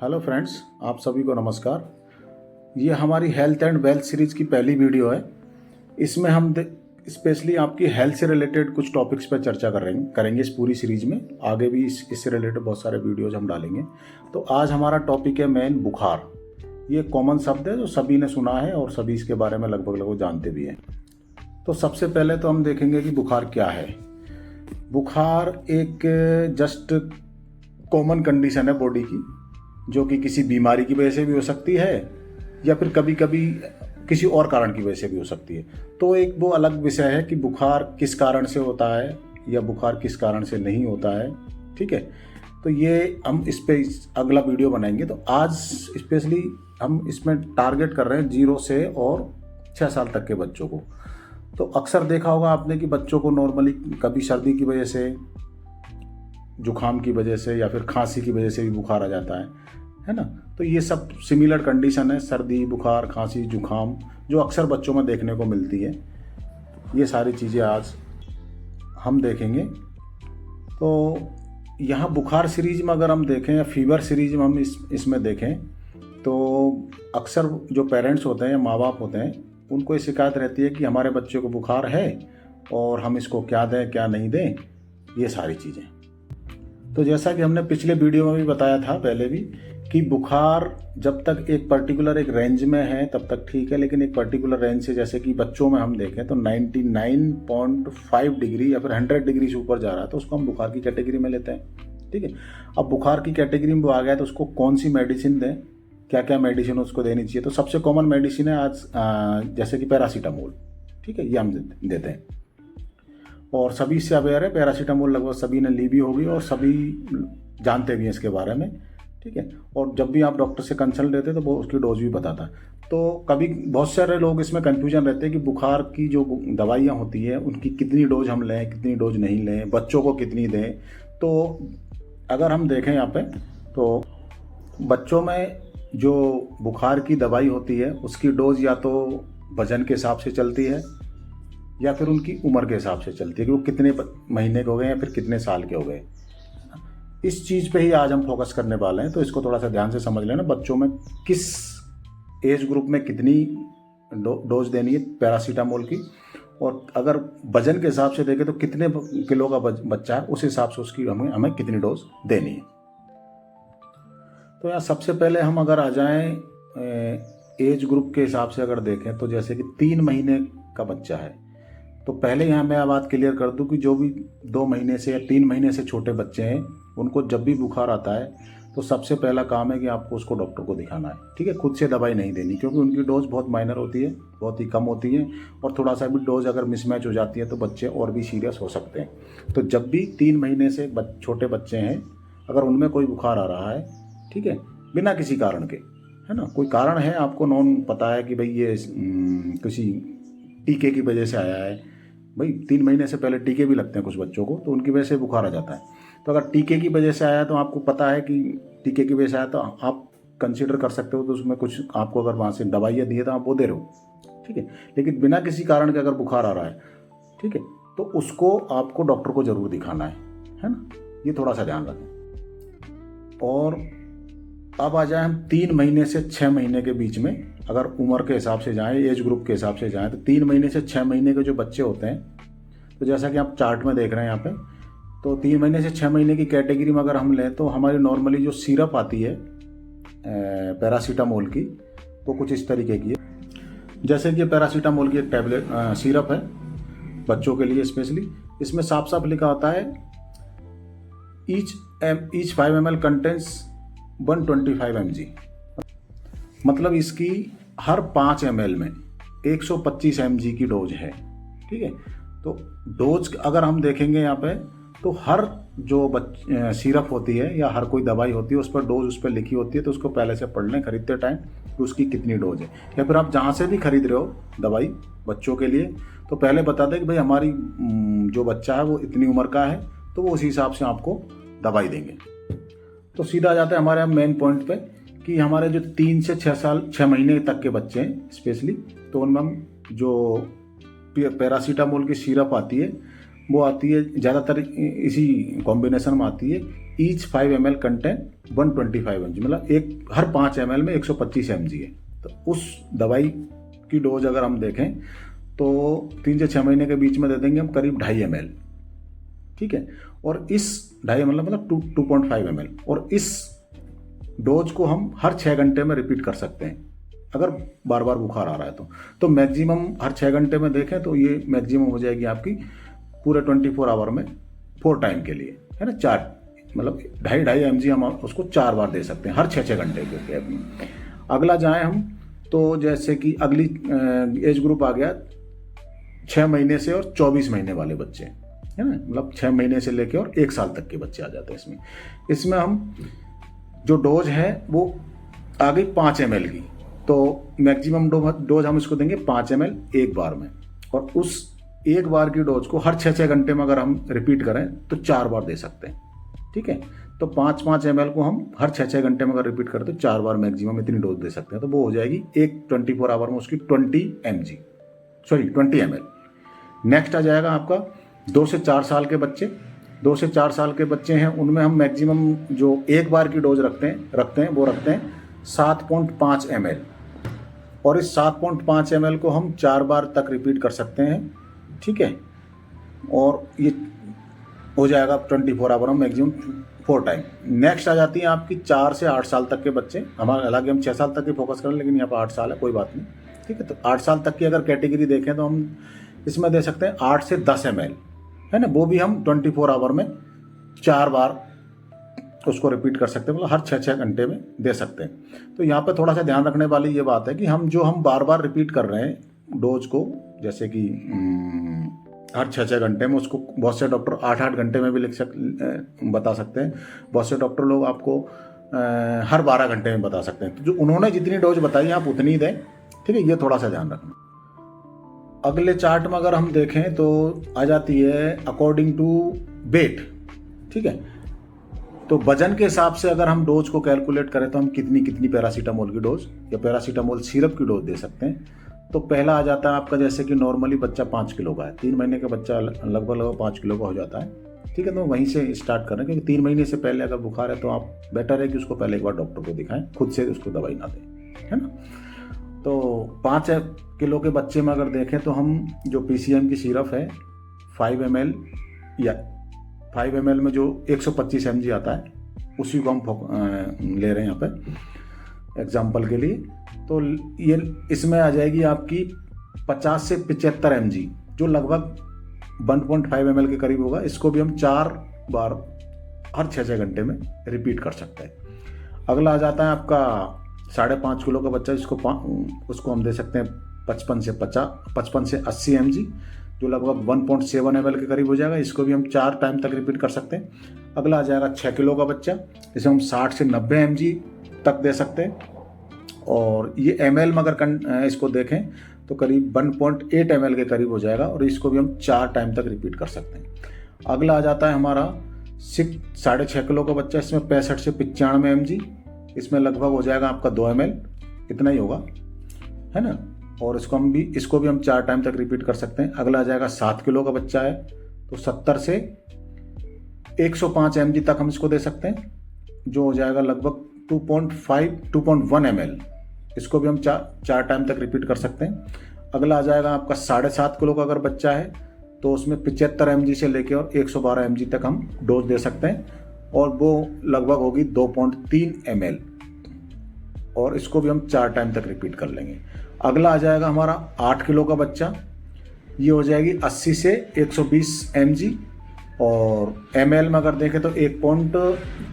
Hello friends, आप सभी को नमस्कार। ये हमारी हेल्थ एंड वेल्थ सीरीज़ की पहली वीडियो है। इसमें हम स्पेशली आपकी हेल्थ से रिलेटेड कुछ टॉपिक्स पर चर्चा करेंगे इस पूरी सीरीज में। आगे भी इससे रिलेटेड बहुत सारे वीडियोज हम डालेंगे। तो आज हमारा टॉपिक है मेन बुखार। ये कॉमन शब्द है जो सभी ने सुना है और सभी इसके बारे में लगभग जानते भी हैं। तो सबसे पहले तो हम देखेंगे कि बुखार क्या है। बुखार एक जस्ट कॉमन कंडीशन है बॉडी की, जो कि किसी बीमारी की वजह से भी हो सकती है या फिर कभी कभी किसी और कारण की वजह से भी हो सकती है। तो एक वो अलग विषय है कि बुखार किस कारण से होता है या बुखार किस कारण से नहीं होता है। ठीक है, तो ये हम इस पे अगला वीडियो बनाएंगे। तो आज स्पेशली हम इसमें टारगेट कर रहे हैं 0 से और 6 साल तक के बच्चों को। तो अक्सर देखा होगा आपने कि बच्चों को नॉर्मली कभी सर्दी की वजह से, जुखाम की वजह से या फिर खांसी की वजह से भी बुखार आ जाता है ना। तो ये सब सिमिलर कंडीशन है, सर्दी, बुखार, खांसी, जुखाम, जो अक्सर बच्चों में देखने को मिलती है। ये सारी चीज़ें आज हम देखेंगे। तो यहाँ बुखार सीरीज में अगर हम देखें या फीवर सीरीज में हम इसमें देखें तो अक्सर जो पेरेंट्स होते हैं या माँ बाप होते हैं उनको ये शिकायत रहती है कि हमारे बच्चे को बुखार है और हम इसको क्या दें क्या नहीं दें, ये सारी चीज़ें। तो जैसा कि हमने पिछले वीडियो में भी बताया था पहले भी कि बुखार जब तक एक पर्टिकुलर एक रेंज में है तब तक ठीक है, लेकिन एक पर्टिकुलर रेंज से, जैसे कि बच्चों में हम देखें तो 99.5 डिग्री या फिर 100 डिग्री से ऊपर जा रहा है तो उसको हम बुखार की कैटेगरी में लेते हैं। ठीक है, अब बुखार की कैटेगरी में वो आ गया तो उसको कौन सी मेडिसिन दें, क्या क्या मेडिसिन उसको देनी चाहिए। तो सबसे कॉमन मेडिसिन है आज जैसे कि पैरासीटामोल। ठीक है, ये हम देते हैं और सभी इससे अवेयर है। पैरासीटामोल लगभग सभी ने ली भी होगी और सभी जानते भी हैं इसके बारे में। ठीक है, और जब भी आप डॉक्टर से कंसल्ट लेते हैं तो वो उसकी डोज भी बताता है। तो कभी बहुत सारे लोग इसमें कंफ्यूजन रहते हैं कि बुखार की जो दवाइयाँ होती है उनकी कितनी डोज हम लें, कितनी डोज नहीं लें, बच्चों को कितनी दें। तो अगर हम देखें यहाँ पे तो बच्चों में जो बुखार की दवाई होती है उसकी डोज या तो वजन के हिसाब से चलती है या फिर उनकी उम्र के हिसाब से चलती है कि वो कितने महीने के हो गए या फिर कितने साल के हो गए। इस चीज़ पे ही आज हम फोकस करने वाले हैं। तो इसको थोड़ा सा ध्यान से समझ लेना, बच्चों में किस एज ग्रुप में कितनी डोज देनी है पैरासीटामोल की, और अगर वजन के हिसाब से देखें तो कितने किलो का बच्चा है उस हिसाब से उसकी हमें कितनी डोज देनी है। तो यहाँ सबसे पहले हम अगर आ जाएं एज ग्रुप के हिसाब से अगर देखें तो जैसे कि 3 महीने का बच्चा है तो पहले यहाँ मैं बात क्लियर कर दूं कि जो भी 2 महीने से या 3 महीने से छोटे बच्चे हैं उनको जब भी बुखार आता है तो सबसे पहला काम है कि आपको उसको डॉक्टर को दिखाना है। ठीक है, खुद से दवाई नहीं देनी क्योंकि उनकी डोज बहुत माइनर होती है, बहुत ही कम होती है और थोड़ा सा भी डोज अगर मिसमैच हो जाती है तो बच्चे और भी सीरियस हो सकते हैं। तो जब भी 3 महीने से छोटे बच्चे हैं अगर उनमें कोई बुखार आ रहा है, ठीक है, बिना किसी कारण के, है ना, कोई कारण है आपको नॉन पता है कि भाई ये किसी टीके की वजह से आया है, भाई 3 महीने से पहले टीके भी लगते हैं कुछ बच्चों को तो उनकी वजह से बुखार आ जाता है। तो अगर टीके की वजह से आया तो आपको पता है कि टीके की वजह से आया तो आप कंसीडर कर सकते हो तो उसमें कुछ आपको अगर वहाँ से दवाइयाँ दी है तो आप वो दे रहे हो। ठीक है, लेकिन बिना किसी कारण के अगर बुखार आ रहा है, ठीक है, तो उसको आपको डॉक्टर को ज़रूर दिखाना है ना, ये थोड़ा सा ध्यान रखें। और अब आ जाए हम 3 महीने से 6 महीने के बीच में, अगर उम्र के हिसाब से जाएं, एज ग्रुप के हिसाब से जाएं तो 3 महीने से 6 महीने के जो बच्चे होते हैं, तो जैसा कि आप चार्ट में देख रहे हैं यहाँ पे, तो 3 महीने से 6 महीने की कैटेगरी में अगर हम लें तो हमारी नॉर्मली जो सिरप आती है पैरासीटामोल की वो कुछ इस तरीके की है। जैसे कि पैरासीटामोल की एक टैबलेट सिरप है बच्चों के लिए स्पेशली, इसमें साफ साफ लिखा होता है ईच 5 ml कंटेंस 125 mg, मतलब इसकी हर 5 ml में 125 mg की डोज है। ठीक है, तो डोज अगर हम देखेंगे यहाँ पे तो हर जो सिरप होती है या हर कोई दवाई होती है उस पर डोज उस पर लिखी होती है, तो उसको पहले से पढ़ लें खरीदते टाइम कि उसकी कितनी डोज है। या फिर आप जहाँ से भी खरीद रहे हो दवाई बच्चों के लिए तो पहले बता दें कि भाई हमारी जो बच्चा है वो इतनी उम्र का है, तो वो उसी हिसाब से आपको दवाई देंगे। तो सीधा आ जाता है हमारे मेन पॉइंट पे कि हमारे जो 3 से 6 महीने तक के बच्चे हैं स्पेशली, तो उनमें हम जो पैरासीटामोल की सिरप आती है वो आती है ज़्यादातर इसी कॉम्बिनेशन में आती है ईच 5 ml कंटेन 125 mg, मतलब एक हर 5 ml में 125 mg है। तो उस दवाई की डोज अगर हम देखें तो 3 से 6 महीने के बीच में दे देंगे हम करीब 2.5 ml, ठीक है। और इस 2.5 ml मतलब 2.5 ml, और इस डोज को हम हर 6 घंटे में रिपीट कर सकते हैं अगर बार बार बुखार आ रहा है तो मैक्सिमम हर 6 घंटे में देखें तो ये मैक्सिमम हो जाएगी आपकी पूरे 24 आवर में 4 टाइम के लिए, है ना। 4 मतलब 2.5 mg हम उसको 4 बार दे सकते हैं हर 6 घंटे के गैप में। अगला जाएं हम तो जैसे कि अगली एज ग्रुप आ गया 6 महीने से और 24 महीने वाले बच्चे, है ना। मतलब 6 महीने से लेके और 1 साल तक के बच्चे आ जाते हैं इसमें हम जो डोज है वो आ गई 5 ml की, तो मैक्सिमम डोज हम इसको देंगे 5 ml एक बार में, और उस एक बार की डोज को हर 6 घंटे में अगर हम रिपीट करें तो 4 बार दे सकते हैं, ठीक है। तो 5 ml को हम हर 6 घंटे में अगर रिपीट करें तो 4 बार मैक्सिमम इतनी डोज दे सकते हैं। तो वो हो जाएगी एक 24 आवर में उसकी 20 ml। नेक्स्ट आ जाएगा आपका 2 से 4 साल के बच्चे। 2 से 4 साल के बच्चे हैं, उनमें हम मैक्सिमम जो एक बार की डोज रखते हैं 7.5 ml, और इस 7.5 ml को हम 4 बार तक रिपीट कर सकते हैं, ठीक है। और ये हो जाएगा 24 आवर में मैक्सिमम 4 टाइम। नेक्स्ट आ जाती हैं आपकी 4 से 8 साल तक के बच्चे। हमारे हालांकि हम 6 साल तक की फोकस करें, लेकिन यहाँ पर 8 साल है, कोई बात नहीं, ठीक है। तो 8 साल तक की अगर कैटेगरी देखें तो हम इसमें दे सकते हैं 8 से 10 ml, है ना। वो भी हम 24 आवर में 4 बार उसको रिपीट कर सकते हैं, मतलब हर 6 घंटे में दे सकते हैं। तो यहाँ पे थोड़ा सा ध्यान रखने वाली ये बात है कि हम बार बार रिपीट कर रहे हैं डोज को, जैसे कि हर 6 घंटे में, उसको बहुत से डॉक्टर 8 घंटे में भी बता सकते हैं। बहुत से डॉक्टर लोग आपको हर 12 घंटे में बता सकते हैं। तो जो उन्होंने जितनी डोज बताई आप उतनी दें, ठीक है। ये थोड़ा सा ध्यान रखना। अगले चार्ट में अगर हम देखें तो आ जाती है अकॉर्डिंग टू वेट, ठीक है। तो वजन के हिसाब से अगर हम डोज को कैलकुलेट करें तो हम कितनी पैरासीटामोल की डोज या पैरासीटामोल सिरप की डोज दे सकते हैं। तो पहला आ जाता है आपका, जैसे कि नॉर्मली बच्चा 5 किलो का है, 3 महीने का बच्चा लगभग 5 किलो का हो जाता है, ठीक है। तो वहीं से स्टार्ट करें, क्योंकि 3 महीने से पहले अगर बुखार है तो आप बेटर है कि उसको पहले एक बार डॉक्टर को दिखाएं, खुद से उसको दवाई ना दें, है ना। तो 5 किलो के बच्चे में अगर देखें तो हम जो PCM की सिरप है 5 ml या 5 ml में जो 125 mg आता है उसी को हम ले रहे हैं यहाँ पे एग्जाम्पल के लिए। तो ये इसमें आ जाएगी आपकी 50 से 75 mg, जो लगभग 1.5 ml के करीब होगा। इसको भी हम 4 बार हर 6 घंटे में रिपीट कर सकते हैं। अगला आ जाता है आपका 5.5 किलो का बच्चा, उसको हम दे सकते हैं 55 से 80 mg, जो लगभग 1.7 ml के करीब हो जाएगा। इसको भी हम 4 टाइम तक रिपीट कर सकते हैं। अगला आ जाएगा 6 किलो का बच्चा, इसे हम 60 से 90 mg तक दे सकते हैं। और ये ml में अगर इसको देखें तो करीब 1.8 ml के करीब हो जाएगा, और इसको भी हम 4 टाइम तक रिपीट कर सकते हैं। अगला आ जाता है हमारा 6.5 किलो का बच्चा, इसमें 65 से 95 mg, इसमें लगभग हो जाएगा आपका 2 ml, इतना ही होगा, है ना। और इसको भी हम 4 टाइम तक रिपीट कर सकते हैं। अगला आ जाएगा 7 किलो का बच्चा है, तो 70 से 105 mg तक हम इसको दे सकते हैं, जो हो जाएगा लगभग 2.1 ml। इसको भी हम 4 टाइम तक रिपीट कर सकते हैं। अगला आ जाएगा आपका 7.5 किलो का अगर बच्चा है, तो उसमें 75 mg से लेके और 112 mg तक हम डोज दे सकते हैं, और वो लगभग होगी 2.3 ml, और इसको भी हम 4 टाइम तक रिपीट कर लेंगे। अगला आ जाएगा हमारा 8 किलो का बच्चा, ये हो जाएगी 80 से 120 mg, और ml में अगर देखें तो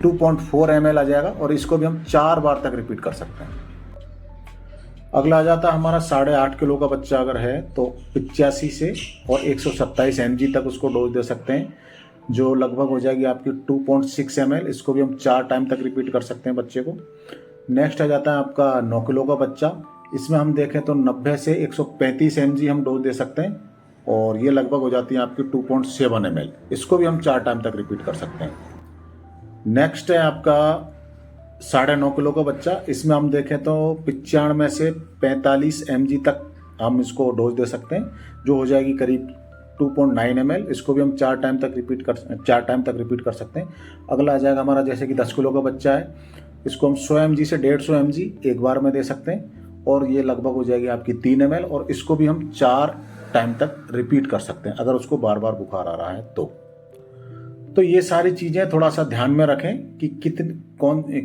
2.4 ml आ जाएगा, और इसको भी हम 4 बार तक रिपीट कर सकते हैं। अगला आ जाता है हमारा 8.5 किलो का बच्चा अगर है, तो 85 से और 127 mg तक उसको डोज दे सकते हैं, जो लगभग हो जाएगी आपकी 2.6 ml। इसको भी हम 4 टाइम तक रिपीट कर सकते हैं बच्चे को। नेक्स्ट आ जाता है आपका 9 किलो का बच्चा, इसमें हम देखें तो 90 से 135 mg हम डोज दे सकते हैं, और ये लगभग हो जाती है आपकी 2.7 ml। इसको भी हम 4 टाइम तक रिपीट कर सकते हैं। नेक्स्ट है आपका 9.5 किलो का बच्चा, इसमें हम देखें तो 95 से 45 mg तक हम इसको डोज दे सकते हैं, जो हो जाएगी करीब 2.9 ml, इसको भी हम 4 टाइम तक रिपीट कर सकते हैं। अगला आ जाएगा हमारा, जैसे कि 10 किलो का बच्चा है, इसको हम 100 mg से 150 mg एक बार में दे सकते हैं, और ये लगभग हो जाएगी आपकी 3 ml, और इसको भी हम 4 टाइम तक रिपीट कर सकते हैं अगर उसको बार बार बुखार आ रहा है तो ये सारी चीज़ें थोड़ा सा ध्यान में रखें कि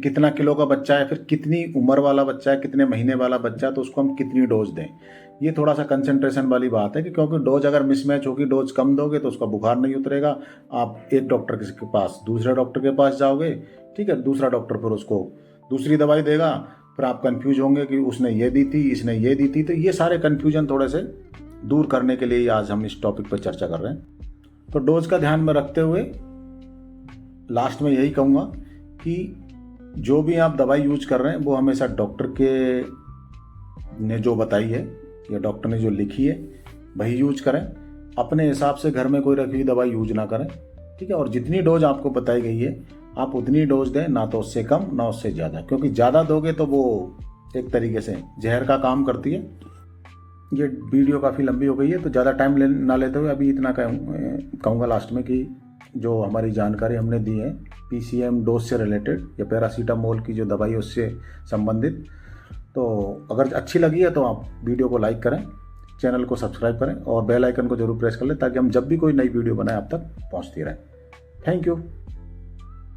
कितना किलो का बच्चा है, फिर कितनी उम्र वाला बच्चा है, कितने महीने वाला बच्चा है, तो उसको हम कितनी डोज दें। ये थोड़ा सा कंसंट्रेशन वाली बात है कि क्योंकि डोज अगर मिसमैच होगी, डोज कम दोगे तो उसका बुखार नहीं उतरेगा, आप एक डॉक्टर के पास दूसरे डॉक्टर के पास जाओगे, ठीक है, दूसरा डॉक्टर फिर उसको दूसरी दवाई देगा, फिर आप कंफ्यूज होंगे कि उसने ये दी थी, इसने ये दी थी। तो ये सारे कन्फ्यूजन थोड़े से दूर करने के लिए आज हम इस टॉपिक पर चर्चा कर रहे हैं। तो डोज का ध्यान में रखते हुए लास्ट में यही कहूँगा कि जो भी आप दवाई यूज कर रहे हैं वो हमेशा डॉक्टर के ने जो बताई है या डॉक्टर ने जो लिखी है वही यूज करें। अपने हिसाब से घर में कोई रखी हुई दवाई यूज ना करें, ठीक है। और जितनी डोज आपको बताई गई है आप उतनी डोज दें, ना तो उससे कम ना उससे ज़्यादा, क्योंकि ज़्यादा दोगे तो वो एक तरीके से जहर का काम करती है। ये वीडियो काफ़ी लंबी हो गई है, तो ज़्यादा टाइम ना लेते हुए अभी इतना कहूँगा लास्ट में कि जो हमारी जानकारी हमने दी है PCM डोज से रिलेटेड या पैरासीटामोल की जो दवाई है उससे संबंधित, तो अगर अच्छी लगी है तो आप वीडियो को लाइक करें, चैनल को सब्सक्राइब करें और बेल आइकन को जरूर प्रेस कर लें ताकि हम जब भी कोई नई वीडियो बनाएं आप तक पहुंचती रहे। Thank you.